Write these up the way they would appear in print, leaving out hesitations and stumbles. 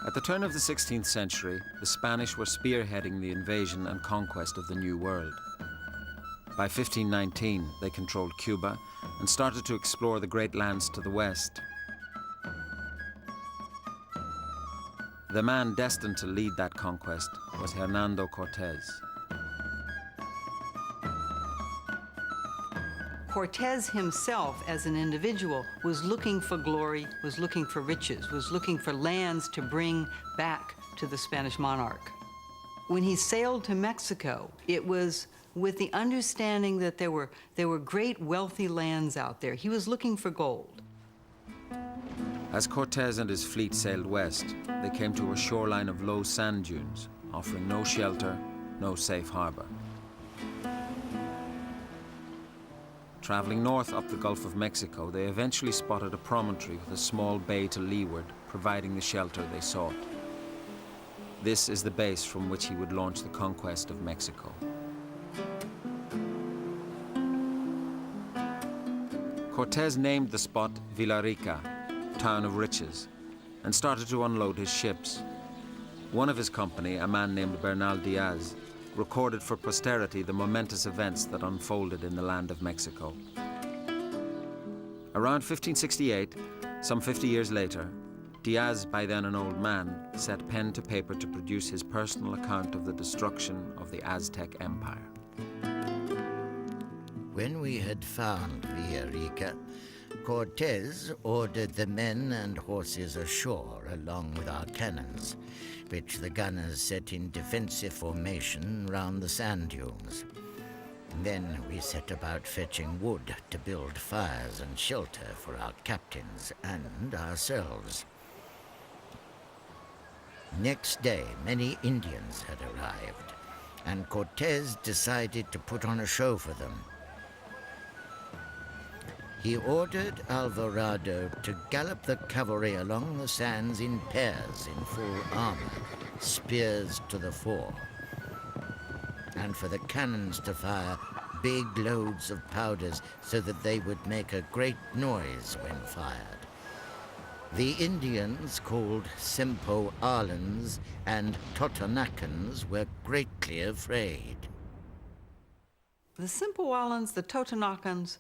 At the turn of the 16th century, the Spanish were spearheading the invasion and conquest of the New World. By 1519, they controlled Cuba and started to explore the great lands to the west. The man destined to lead that conquest was Hernan Cortes. Cortes himself, as an individual, was looking for glory, was looking for riches, was looking for lands to bring back to the Spanish monarch. When he sailed to Mexico, it was with the understanding that there were great wealthy lands out there. He was looking for gold. As Cortes and his fleet sailed west, they came to a shoreline of low sand dunes, offering no shelter, no safe harbor. Traveling north up the Gulf of Mexico, they eventually spotted a promontory with a small bay to leeward, providing the shelter they sought. This is the base from which he would launch the conquest of Mexico. Cortes named the spot Villarica, Town of Riches, and started to unload his ships. One of his company, a man named Bernal Diaz, recorded for posterity the momentous events that unfolded in the land of Mexico. Around 1568, some 50 years later, Diaz, by then an old man, set pen to paper to produce his personal account of the destruction of the Aztec Empire. When we had found Villarica, Cortes ordered the men and horses ashore along with our cannons, which the gunners set in defensive formation round the sand dunes. Then we set about fetching wood to build fires and shelter for our captains and ourselves. Next day, many Indians had arrived, and Cortes decided to put on a show for them. He ordered Alvarado to gallop the cavalry along the sands in pairs in full armor, spears to the fore, and for the cannons to fire big loads of powders so that they would make a great noise when fired. The Indians, called Sempoalans and Totonacans, were greatly afraid. The Sempoalans, the Totonacans,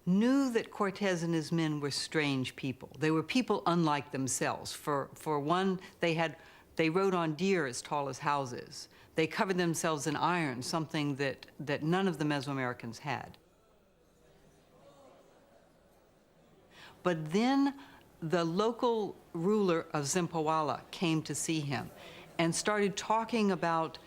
knew that Cortes and his men were strange people. They were people unlike themselves. For one, they rode on deer as tall as houses. They covered themselves in iron, something that none of the Meso Americans had. But then the local ruler of Zempoala came to see him and started talking about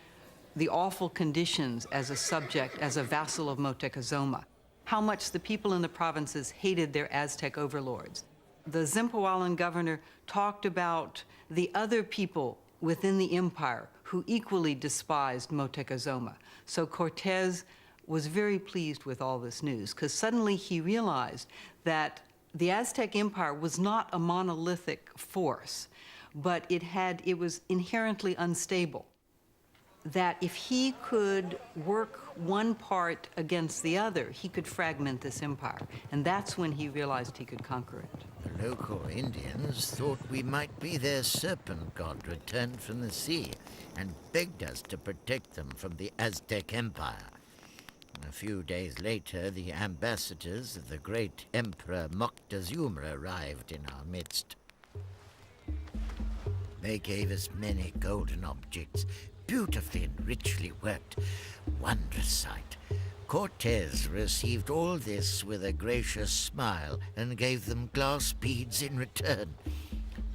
the awful conditions as a subject, as a vassal of Moctezuma, how much the people in the provinces hated their Aztec overlords. The Zempoalan governor talked about the other people within the empire who equally despised Moctezuma. So Cortes was very pleased with all this news, because suddenly he realized that the Aztec Empire was not a monolithic force, but it was inherently unstable. That if he could work one part against the other, he could fragment this empire. And that's when he realized he could conquer it. The local Indians thought we might be their serpent god returned from the sea and begged us to protect them from the Aztec Empire. A few days later, the ambassadors of the great Emperor Moctezuma arrived in our midst. They gave us many golden objects, beautifully and richly worked. Wondrous sight. Cortes received all this with a gracious smile and gave them glass beads in return.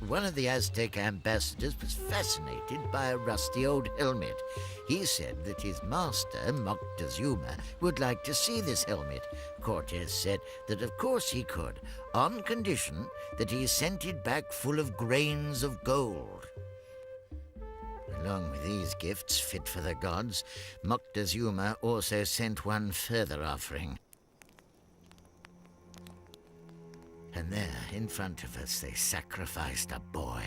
One of the Aztec ambassadors was fascinated by a rusty old helmet. He said that his master, Moctezuma, would like to see this helmet. Cortes said that of course he could, on condition that he sent it back full of grains of gold. Along with these gifts fit for the gods, Moctezuma also sent one further offering. And there, in front of us, they sacrificed a boy.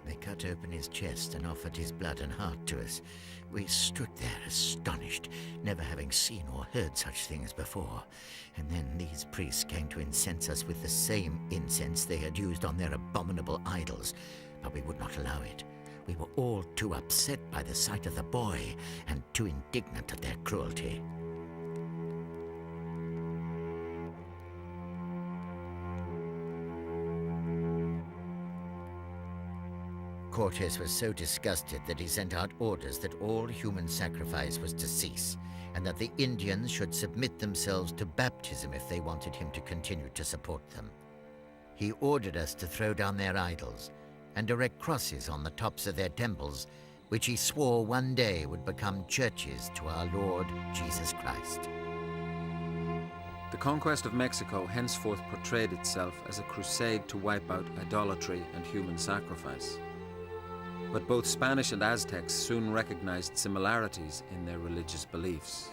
They cut open his chest and offered his blood and heart to us. We stood there astonished, never having seen or heard such things before. And then these priests came to incense us with the same incense they had used on their abominable idols. but we would not allow it. We were all too upset by the sight of the boy and too indignant at their cruelty. Cortes was so disgusted that he sent out orders that all human sacrifice was to cease, and that the Indians should submit themselves to baptism if they wanted him to continue to support them. He ordered us to throw down their idols and erect crosses on the tops of their temples, which he swore one day would become churches to our Lord Jesus Christ. The conquest of Mexico henceforth portrayed itself as a crusade to wipe out idolatry and human sacrifice. But both Spanish and Aztecs soon recognized similarities in their religious beliefs.